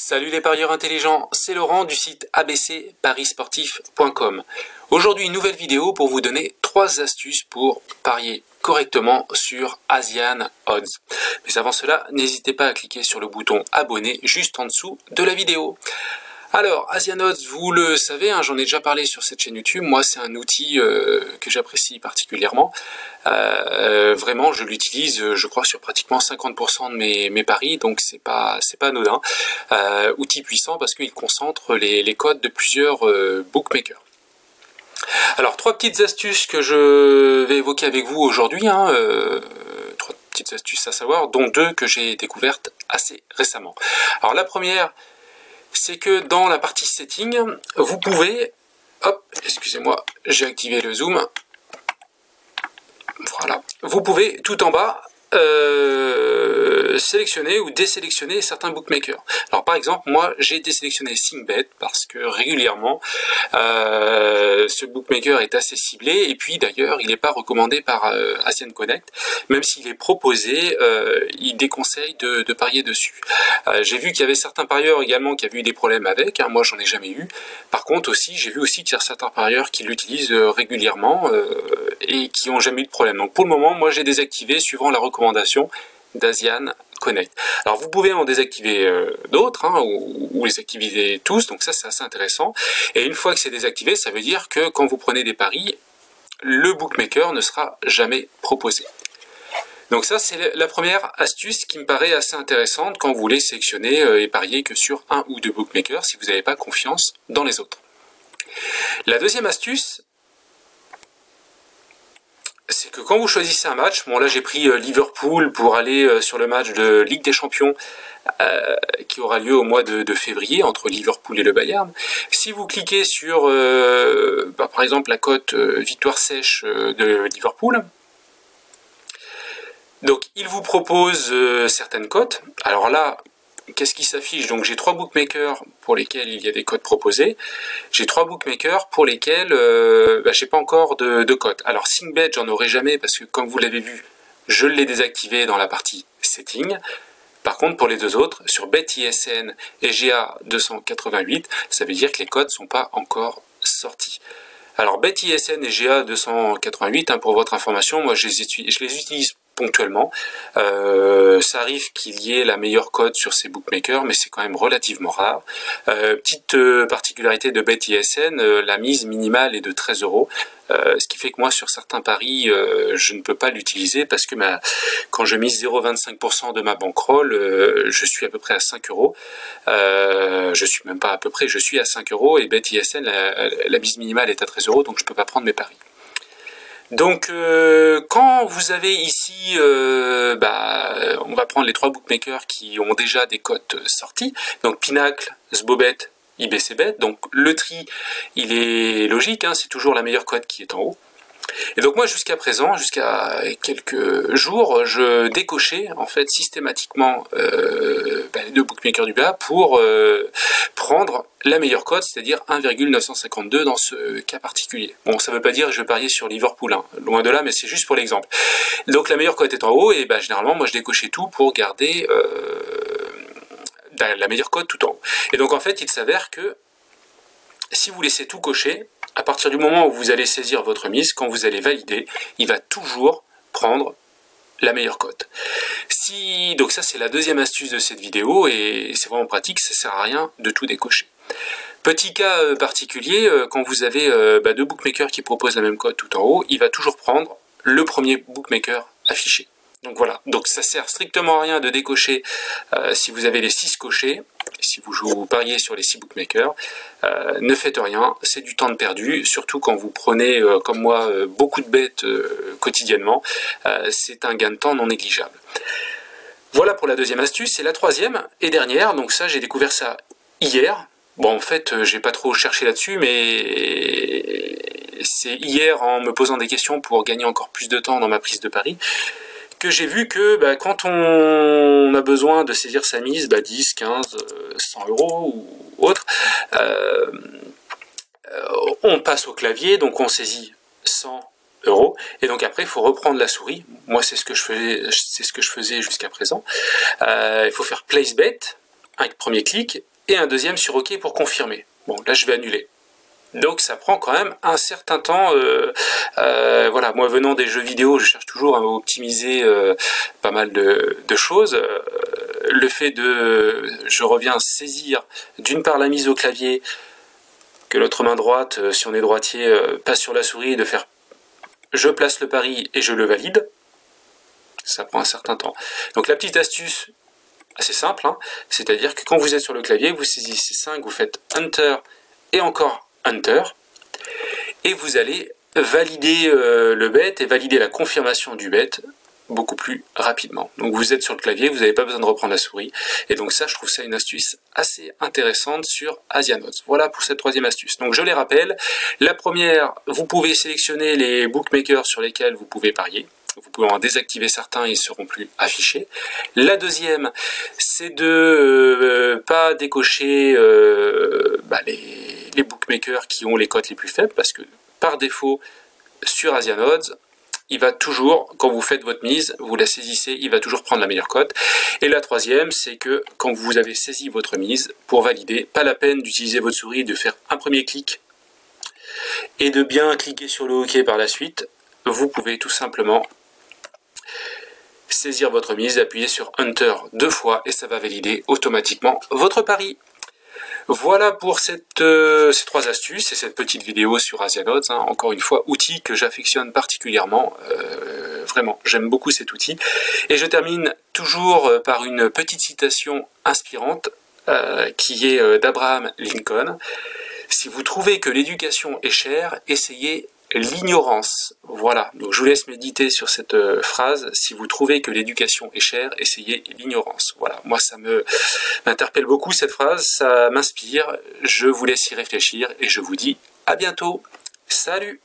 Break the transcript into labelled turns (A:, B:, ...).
A: Salut les parieurs intelligents, c'est Laurent du site abcparisportif.com. Aujourd'hui, une nouvelle vidéo pour vous donner 3 astuces pour parier correctement sur Asian Odds. Mais avant cela, n'hésitez pas à cliquer sur le bouton abonner juste en dessous de la vidéo. Alors, Asian Odds, vous le savez, j'en ai déjà parlé sur cette chaîne YouTube. Moi, c'est un outil que j'apprécie particulièrement. Vraiment, je l'utilise, je crois, sur pratiquement 50% de mes paris, donc c'est pas anodin. Outil puissant parce qu'il concentre les codes de plusieurs bookmakers. Alors, 3 petites astuces que je vais évoquer avec vous aujourd'hui. 3 petites astuces à savoir, dont 2 que j'ai découvertes assez récemment. Alors, la première, c'est que dans la partie setting, vous pouvez, excusez-moi, j'ai activé le zoom, voilà, vous pouvez tout en bas sélectionner ou désélectionner certains bookmakers. Alors par exemple, moi j'ai désélectionné Singbet parce que régulièrement ce bookmaker est assez ciblé, et puis d'ailleurs il n'est pas recommandé par Asian Connect, même s'il est proposé, il déconseille de parier dessus. J'ai vu qu'il y avait certains parieurs également qui avaient eu des problèmes avec, moi j'en ai jamais eu. Par contre aussi, j'ai vu aussi qu'il y a certains parieurs qui l'utilisent régulièrement et qui n'ont jamais eu de problème. Donc pour le moment, moi j'ai désactivé suivant la recommandation d'Asian Connect. Alors vous pouvez en désactiver d'autres, ou les activer tous, donc ça c'est assez intéressant. Et une fois que c'est désactivé, ça veut dire que quand vous prenez des paris, le bookmaker ne sera jamais proposé. Donc ça c'est la première astuce qui me paraît assez intéressante quand vous voulez sélectionner et parier que sur un ou deux bookmakers si vous n'avez pas confiance dans les autres. La deuxième astuce, c'est que quand vous choisissez un match, bon là j'ai pris Liverpool pour aller sur le match de Ligue des Champions qui aura lieu au mois de février entre Liverpool et le Bayern. Si vous cliquez sur par exemple la cote victoire sèche de Liverpool, donc il vous propose certaines cotes. Alors là, qu'est-ce qui s'affiche? Donc j'ai 3 bookmakers pour lesquels il y a des cotes proposées. J'ai 3 bookmakers pour lesquels j'ai pas encore de cotes. Alors Singbet, j'en aurai jamais parce que comme vous l'avez vu, je l'ai désactivé dans la partie setting. Par contre, pour les deux autres, sur BetISN et GA288, ça veut dire que les cotes sont pas encore sorties. Alors BetISN et GA288, pour votre information, moi je les utilise ponctuellement. Ça arrive qu'il y ait la meilleure cote sur ces bookmakers, mais c'est quand même relativement rare. Petite particularité de BetISN, la mise minimale est de 13 €, ce qui fait que moi sur certains paris je ne peux pas l'utiliser parce que quand je mise 0,25% de ma bankroll, je suis à peu près à 5 €. Je suis même pas à peu près, je suis à 5 €, et BetISN la mise minimale est à 13 €, donc je peux pas prendre mes paris. Donc quand vous avez ici, on va prendre les 3 bookmakers qui ont déjà des cotes sorties, donc Pinacle, Sbobet, IBCBet, donc le tri il est logique, c'est toujours la meilleure cote qui est en haut. Et donc moi jusqu'à présent, jusqu'à quelques jours, je décochais en fait systématiquement les 2 bookmakers du bas pour prendre la meilleure cote, c'est-à-dire 1,952 dans ce cas particulier. Bon, ça ne veut pas dire que je vais parier sur Liverpool, loin de là, mais c'est juste pour l'exemple. Donc la meilleure cote est en haut, et généralement moi je décochais tout pour garder la meilleure cote tout en haut. Et donc en fait il s'avère que si vous laissez tout cocher, à partir du moment où vous allez saisir votre mise, quand vous allez valider, il va toujours prendre la meilleure cote. Donc ça c'est la deuxième astuce de cette vidéo, et c'est vraiment pratique, ça sert à rien de tout décocher. Petit cas particulier, quand vous avez 2 bookmakers qui proposent la même cote tout en haut, il va toujours prendre le premier bookmaker affiché. Donc voilà, donc ça sert strictement à rien de décocher si vous avez les 6 cochés. Si vous pariez sur les 6 bookmakers, ne faites rien, c'est du temps de perdu, surtout quand vous prenez, comme moi, beaucoup de bêtes quotidiennement, c'est un gain de temps non négligeable. Voilà pour la deuxième astuce. Et la troisième et dernière, donc ça j'ai découvert ça hier. Bon, en fait, j'ai pas trop cherché là-dessus, mais c'est hier, en me posant des questions pour gagner encore plus de temps dans ma prise de pari, que j'ai vu que quand on a besoin de saisir sa mise, 10, 15, 100 € ou autre, on passe au clavier, donc on saisit 100 €, et donc après il faut reprendre la souris. Moi c'est ce que je faisais jusqu'à présent. Il faut faire place bet, un premier clic, et un deuxième sur OK pour confirmer. Bon, là je vais annuler. Donc ça prend quand même un certain temps. Voilà, moi venant des jeux vidéo, je cherche toujours à optimiser pas mal de choses. Le fait de, je reviens, saisir d'une part la mise au clavier, que l'autre main droite, si on est droitier, passe sur la souris, et de faire je place le pari et je le valide. Ça prend un certain temps. Donc la petite astuce, assez simple, hein, c'est-à-dire que quand vous êtes sur le clavier, vous saisissez 5, vous faites Enter et encore Enter, et vous allez valider le bet et valider la confirmation du bet beaucoup plus rapidement. Donc vous êtes sur le clavier, vous n'avez pas besoin de reprendre la souris, et donc ça je trouve ça une astuce assez intéressante sur Asian Odds. Voilà pour cette troisième astuce. Donc je les rappelle, la première, vous pouvez sélectionner les bookmakers sur lesquels vous pouvez parier. Vous pouvez en désactiver certains, ils ne seront plus affichés. La deuxième, c'est de pas décocher les bookmakers qui ont les cotes les plus faibles, parce que par défaut, sur Asian Odds, il va toujours, quand vous faites votre mise, vous la saisissez, il va toujours prendre la meilleure cote. Et la troisième, c'est que quand vous avez saisi votre mise, pour valider, pas la peine d'utiliser votre souris, de faire un premier clic et de bien cliquer sur le OK par la suite. Vous pouvez tout simplement saisir votre mise, appuyer sur Enter 2 fois et ça va valider automatiquement votre pari. Voilà pour ces 3 astuces et cette petite vidéo sur Asian Odds. Hein. Encore une fois, outil que j'affectionne particulièrement. Vraiment, j'aime beaucoup cet outil. Et je termine toujours par une petite citation inspirante qui est d'Abraham Lincoln. Si vous trouvez que l'éducation est chère, essayez l'ignorance. Voilà, donc je vous laisse méditer sur cette phrase. Si vous trouvez que l'éducation est chère, essayez l'ignorance. Voilà, moi ça m'interpelle beaucoup cette phrase, ça m'inspire. Je vous laisse y réfléchir et je vous dis à bientôt. Salut!